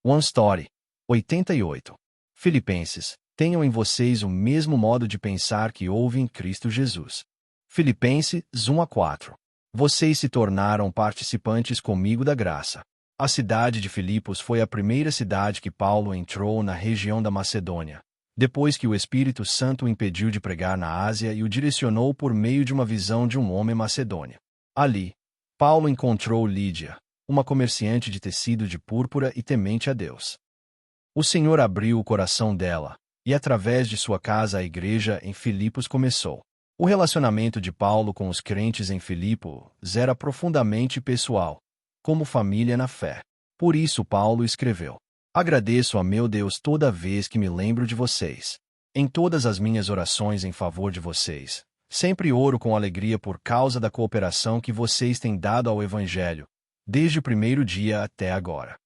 One Story 88. Filipenses, tenham em vocês o mesmo modo de pensar que houve em Cristo Jesus. Filipenses 1:4. Vocês se tornaram participantes comigo da graça. A cidade de Filipos foi a primeira cidade que Paulo entrou na região da Macedônia, depois que o Espírito Santo o impediu de pregar na Ásia e o direcionou por meio de uma visão de um homem macedônio. Ali, Paulo encontrou Lídia, uma comerciante de tecido de púrpura e temente a Deus. O Senhor abriu o coração dela, e através de sua casa a igreja em Filipos começou. O relacionamento de Paulo com os crentes em Filipos era profundamente pessoal, como família na fé. Por isso Paulo escreveu: Agradeço a meu Deus toda vez que me lembro de vocês. Em todas as minhas orações em favor de vocês, sempre oro com alegria por causa da cooperação que vocês têm dado ao Evangelho, desde o primeiro dia até agora.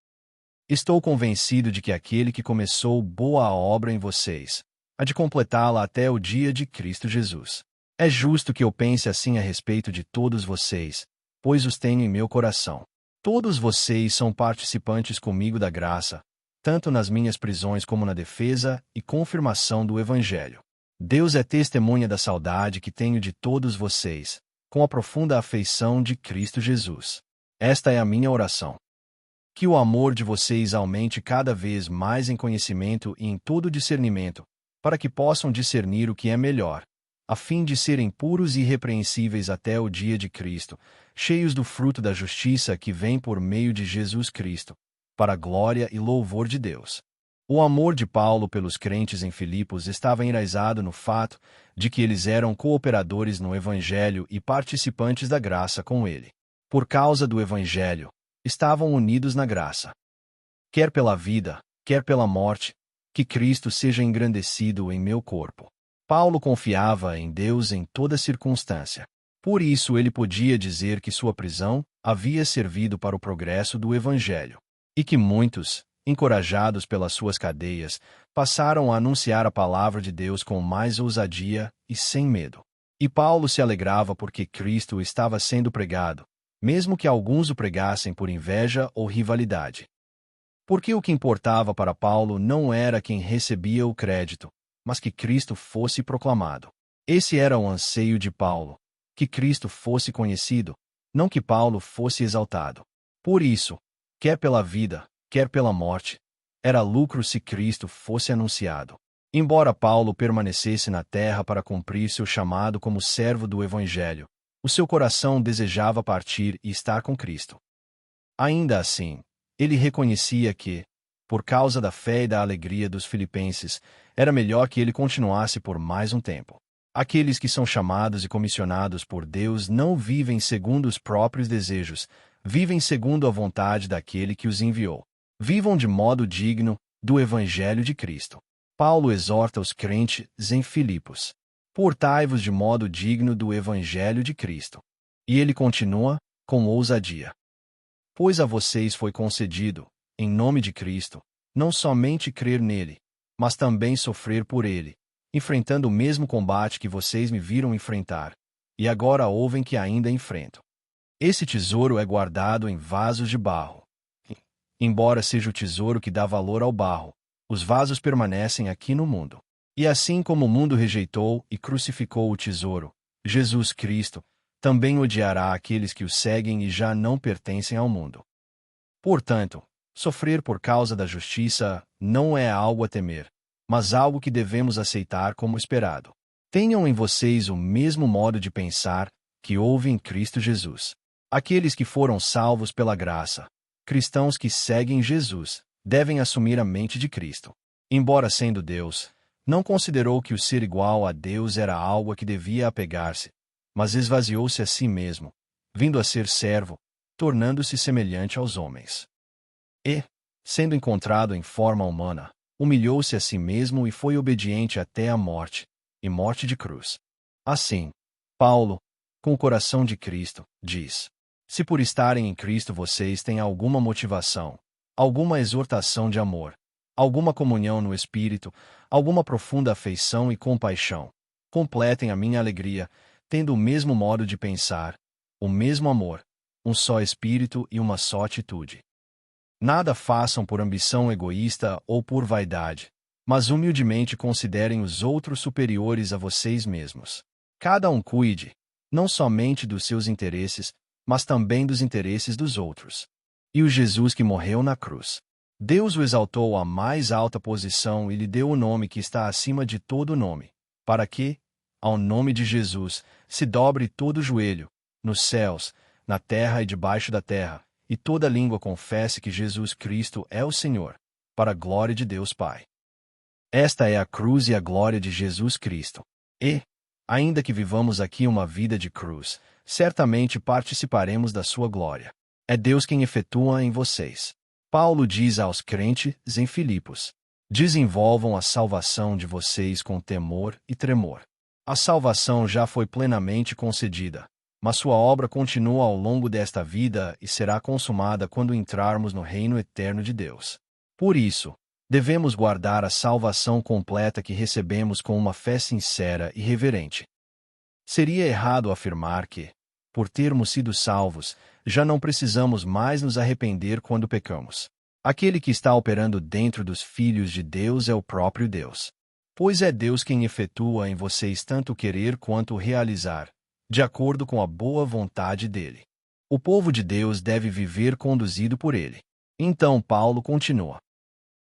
Estou convencido de que aquele que começou boa obra em vocês, há de completá-la até o dia de Cristo Jesus. É justo que eu pense assim a respeito de todos vocês, pois os tenho em meu coração. Todos vocês são participantes comigo da graça, tanto nas minhas prisões como na defesa e confirmação do Evangelho. Deus é testemunha da saudade que tenho de todos vocês, com a profunda afeição de Cristo Jesus. Esta é a minha oração. Que o amor de vocês aumente cada vez mais em conhecimento e em todo discernimento, para que possam discernir o que é melhor, a fim de serem puros e irrepreensíveis até o dia de Cristo, cheios do fruto da justiça que vem por meio de Jesus Cristo, para a glória e louvor de Deus. O amor de Paulo pelos crentes em Filipos estava enraizado no fato de que eles eram cooperadores no Evangelho e participantes da graça com ele. Por causa do Evangelho, estavam unidos na graça. Quer pela vida, quer pela morte, que Cristo seja engrandecido em meu corpo. Paulo confiava em Deus em toda circunstância. Por isso ele podia dizer que sua prisão havia servido para o progresso do Evangelho, e que muitos, encorajados pelas suas cadeias, passaram a anunciar a palavra de Deus com mais ousadia e sem medo. E Paulo se alegrava porque Cristo estava sendo pregado, mesmo que alguns o pregassem por inveja ou rivalidade. Porque o que importava para Paulo não era quem recebia o crédito, mas que Cristo fosse proclamado. Esse era o anseio de Paulo, que Cristo fosse conhecido, não que Paulo fosse exaltado. Por isso, quer pela vida, quer pela morte, era lucro se Cristo fosse anunciado. Embora Paulo permanecesse na terra para cumprir seu chamado como servo do Evangelho, o seu coração desejava partir e estar com Cristo. Ainda assim, ele reconhecia que, por causa da fé e da alegria dos filipenses, era melhor que ele continuasse por mais um tempo. Aqueles que são chamados e comissionados por Deus não vivem segundo os próprios desejos, vivem segundo a vontade daquele que os enviou. Vivam de modo digno do Evangelho de Cristo. Paulo exorta os crentes em Filipos: Portai-vos de modo digno do Evangelho de Cristo. E ele continua, com ousadia: Pois a vocês foi concedido, em nome de Cristo, não somente crer nele, mas também sofrer por ele, enfrentando o mesmo combate que vocês me viram enfrentar, e agora ouvem que ainda enfrento. Esse tesouro é guardado em vasos de barro. Embora seja o tesouro que dá valor ao barro, os vasos permanecem aqui no mundo. E assim como o mundo rejeitou e crucificou o tesouro, Jesus Cristo também odiará aqueles que o seguem e já não pertencem ao mundo. Portanto, sofrer por causa da justiça não é algo a temer, mas algo que devemos aceitar como esperado. Tenham em vocês o mesmo modo de pensar que houve em Cristo Jesus. Aqueles que foram salvos pela graça, cristãos que seguem Jesus, devem assumir a mente de Cristo. Embora sendo Deus, não considerou que o ser igual a Deus era algo a que devia apegar-se, mas esvaziou-se a si mesmo, vindo a ser servo, tornando-se semelhante aos homens. E, sendo encontrado em forma humana, humilhou-se a si mesmo e foi obediente até a morte, e morte de cruz. Assim, Paulo, com o coração de Cristo, diz: Se por estarem em Cristo vocês têm alguma motivação, alguma exortação de amor, alguma comunhão no Espírito, alguma profunda afeição e compaixão, completem a minha alegria, tendo o mesmo modo de pensar, o mesmo amor, um só Espírito e uma só atitude. Nada façam por ambição egoísta ou por vaidade, mas humildemente considerem os outros superiores a vocês mesmos. Cada um cuide, não somente dos seus interesses, mas também dos interesses dos outros. E o Jesus que morreu na cruz. Deus o exaltou à mais alta posição e lhe deu o nome que está acima de todo nome, para que, ao nome de Jesus, se dobre todo o joelho, nos céus, na terra e debaixo da terra, e toda língua confesse que Jesus Cristo é o Senhor, para a glória de Deus Pai. Esta é a cruz e a glória de Jesus Cristo. E, ainda que vivamos aqui uma vida de cruz, certamente participaremos da sua glória. É Deus quem efetua em vocês. Paulo diz aos crentes em Filipos: desenvolvam a salvação de vocês com temor e tremor. A salvação já foi plenamente concedida, mas sua obra continua ao longo desta vida e será consumada quando entrarmos no reino eterno de Deus. Por isso, devemos guardar a salvação completa que recebemos com uma fé sincera e reverente. Seria errado afirmar que, por termos sido salvos, já não precisamos mais nos arrepender quando pecamos. Aquele que está operando dentro dos filhos de Deus é o próprio Deus. Pois é Deus quem efetua em vocês tanto o querer quanto o realizar, de acordo com a boa vontade dele. O povo de Deus deve viver conduzido por ele. Então Paulo continua: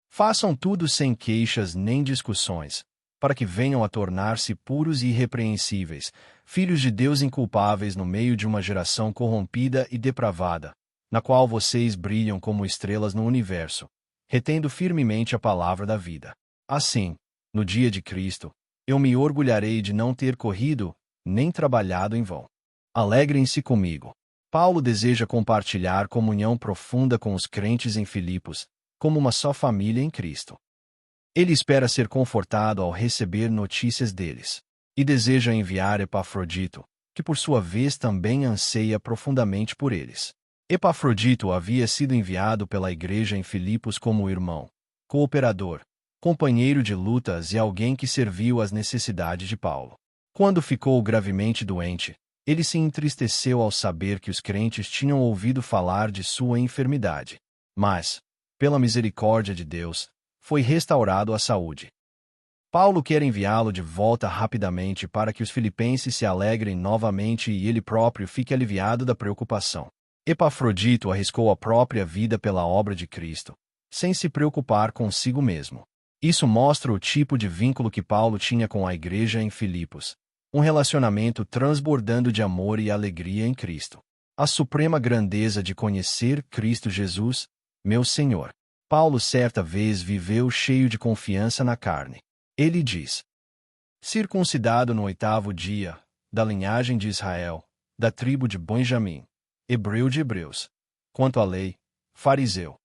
façam tudo sem queixas nem discussões, para que venham a tornar-se puros e irrepreensíveis, filhos de Deus inculpáveis no meio de uma geração corrompida e depravada, na qual vocês brilham como estrelas no universo, retendo firmemente a palavra da vida. Assim, no dia de Cristo, eu me orgulharei de não ter corrido, nem trabalhado em vão. Alegrem-se comigo. Paulo deseja compartilhar comunhão profunda com os crentes em Filipos, como uma só família em Cristo. Ele espera ser confortado ao receber notícias deles, e deseja enviar Epafrodito, que por sua vez também anseia profundamente por eles. Epafrodito havia sido enviado pela igreja em Filipos como irmão, cooperador, companheiro de lutas e alguém que serviu às necessidades de Paulo. Quando ficou gravemente doente, ele se entristeceu ao saber que os crentes tinham ouvido falar de sua enfermidade. Mas, pela misericórdia de Deus, foi restaurado à saúde. Paulo quer enviá-lo de volta rapidamente para que os filipenses se alegrem novamente e ele próprio fique aliviado da preocupação. Epafrodito arriscou a própria vida pela obra de Cristo, sem se preocupar consigo mesmo. Isso mostra o tipo de vínculo que Paulo tinha com a igreja em Filipos, um relacionamento transbordando de amor e alegria em Cristo. A suprema grandeza de conhecer Cristo Jesus, meu Senhor. Paulo certa vez viveu cheio de confiança na carne. Ele diz: circuncidado no 8º dia, da linhagem de Israel, da tribo de Benjamim, hebreu de hebreus. Quanto à lei, fariseu.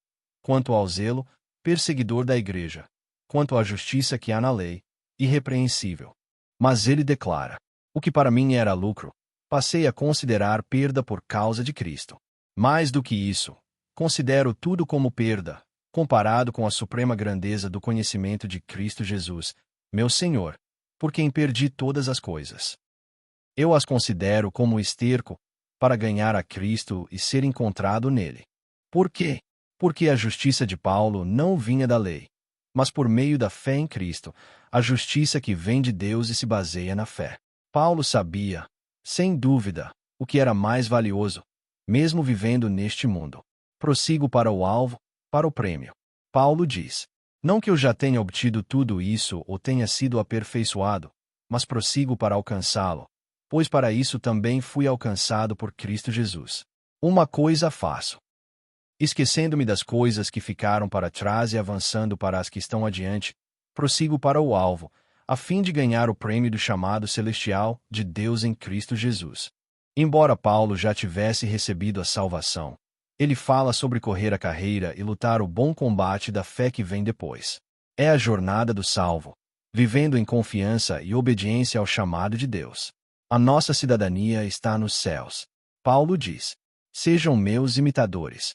Quanto ao zelo, perseguidor da igreja. Quanto à justiça que há na lei, irrepreensível. Mas ele declara: o que para mim era lucro, passei a considerar perda por causa de Cristo. Mais do que isso, considero tudo como perda, comparado com a suprema grandeza do conhecimento de Cristo Jesus, meu Senhor, por quem perdi todas as coisas. Eu as considero como esterco, para ganhar a Cristo e ser encontrado nele. Por quê? Porque a justiça de Paulo não vinha da lei, mas por meio da fé em Cristo, a justiça que vem de Deus e se baseia na fé. Paulo sabia, sem dúvida, o que era mais valioso, mesmo vivendo neste mundo. Prossigo para o alvo, para o prêmio. Paulo diz: não que eu já tenha obtido tudo isso ou tenha sido aperfeiçoado, mas prossigo para alcançá-lo, pois para isso também fui alcançado por Cristo Jesus. Uma coisa faço, esquecendo-me das coisas que ficaram para trás e avançando para as que estão adiante, prossigo para o alvo, a fim de ganhar o prêmio do chamado celestial de Deus em Cristo Jesus. Embora Paulo já tivesse recebido a salvação, ele fala sobre correr a carreira e lutar o bom combate da fé que vem depois. É a jornada do salvo, vivendo em confiança e obediência ao chamado de Deus. A nossa cidadania está nos céus. Paulo diz: sejam meus imitadores.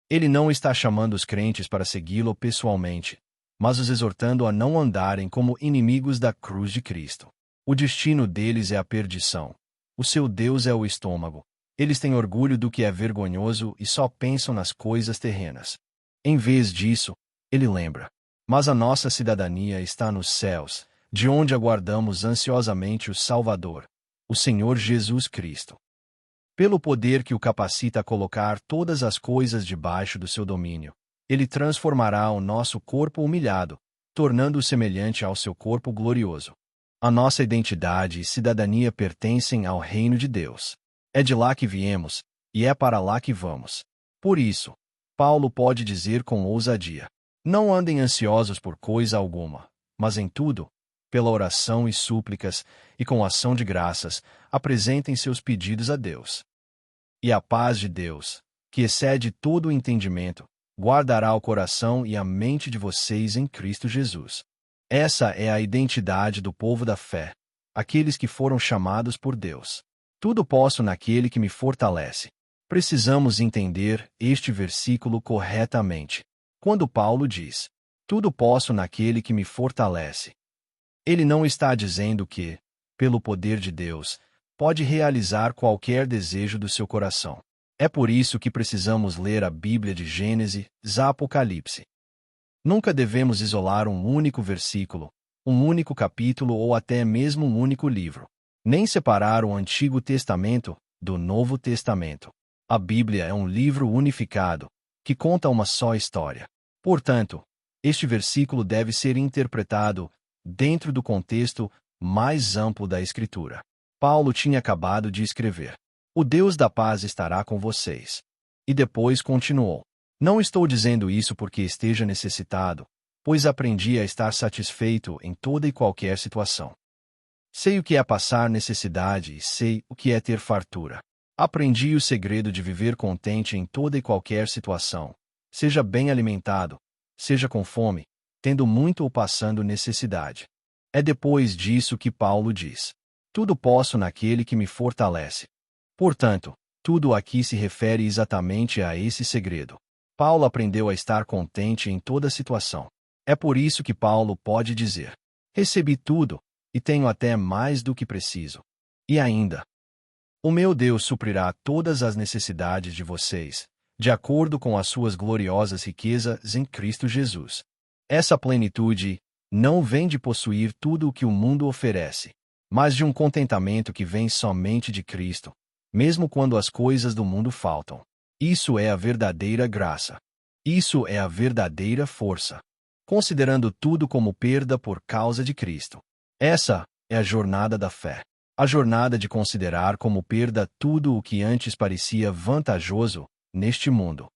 Ele não está chamando os crentes para segui-lo pessoalmente, mas os exortando a não andarem como inimigos da cruz de Cristo. O destino deles é a perdição. O seu Deus é o estômago. Eles têm orgulho do que é vergonhoso e só pensam nas coisas terrenas. Em vez disso, ele lembra: mas a nossa cidadania está nos céus, de onde aguardamos ansiosamente o Salvador, o Senhor Jesus Cristo. Pelo poder que o capacita a colocar todas as coisas debaixo do seu domínio, ele transformará o nosso corpo humilhado, tornando-o semelhante ao seu corpo glorioso. A nossa identidade e cidadania pertencem ao reino de Deus. É de lá que viemos, e é para lá que vamos. Por isso, Paulo pode dizer com ousadia: não andem ansiosos por coisa alguma, mas em tudo, pela oração e súplicas, e com ação de graças, apresentem seus pedidos a Deus. E a paz de Deus, que excede todo o entendimento, guardará o coração e a mente de vocês em Cristo Jesus. Essa é a identidade do povo da fé, aqueles que foram chamados por Deus. Tudo posso naquele que me fortalece. Precisamos entender este versículo corretamente. Quando Paulo diz: tudo posso naquele que me fortalece, ele não está dizendo que, pelo poder de Deus, pode realizar qualquer desejo do seu coração. É por isso que precisamos ler a Bíblia de Gênesis a Apocalipse. Nunca devemos isolar um único versículo, um único capítulo ou até mesmo um único livro. Nem separar o Antigo Testamento do Novo Testamento. A Bíblia é um livro unificado, que conta uma só história. Portanto, este versículo deve ser interpretado dentro do contexto mais amplo da Escritura. Paulo tinha acabado de escrever: o Deus da paz estará com vocês. E depois continuou: não estou dizendo isso porque esteja necessitado, pois aprendi a estar satisfeito em toda e qualquer situação. Sei o que é passar necessidade e sei o que é ter fartura. Aprendi o segredo de viver contente em toda e qualquer situação, seja bem alimentado, seja com fome, tendo muito ou passando necessidade. É depois disso que Paulo diz: tudo posso naquele que me fortalece. Portanto, tudo aqui se refere exatamente a esse segredo. Paulo aprendeu a estar contente em toda situação. É por isso que Paulo pode dizer: recebi tudo, e tenho até mais do que preciso. E ainda: o meu Deus suprirá todas as necessidades de vocês, de acordo com as suas gloriosas riquezas em Cristo Jesus. Essa plenitude não vem de possuir tudo o que o mundo oferece, mas de um contentamento que vem somente de Cristo, mesmo quando as coisas do mundo faltam. Isso é a verdadeira graça. Isso é a verdadeira força. Considerando tudo como perda por causa de Cristo. Essa é a jornada da fé. A jornada de considerar como perda tudo o que antes parecia vantajoso neste mundo,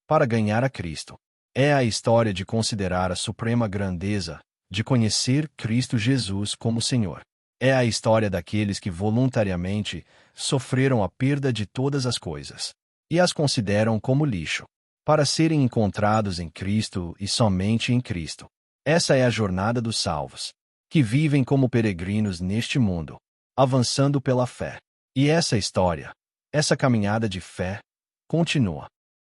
para ganhar a Cristo. É a história de considerar a suprema grandeza, de conhecer Cristo Jesus como Senhor. É a história daqueles que voluntariamente sofreram a perda de todas as coisas, e as consideram como lixo, para serem encontrados em Cristo e somente em Cristo. Essa é a jornada dos salvos, que vivem como peregrinos neste mundo, avançando pela fé. E essa história, essa caminhada de fé, continua.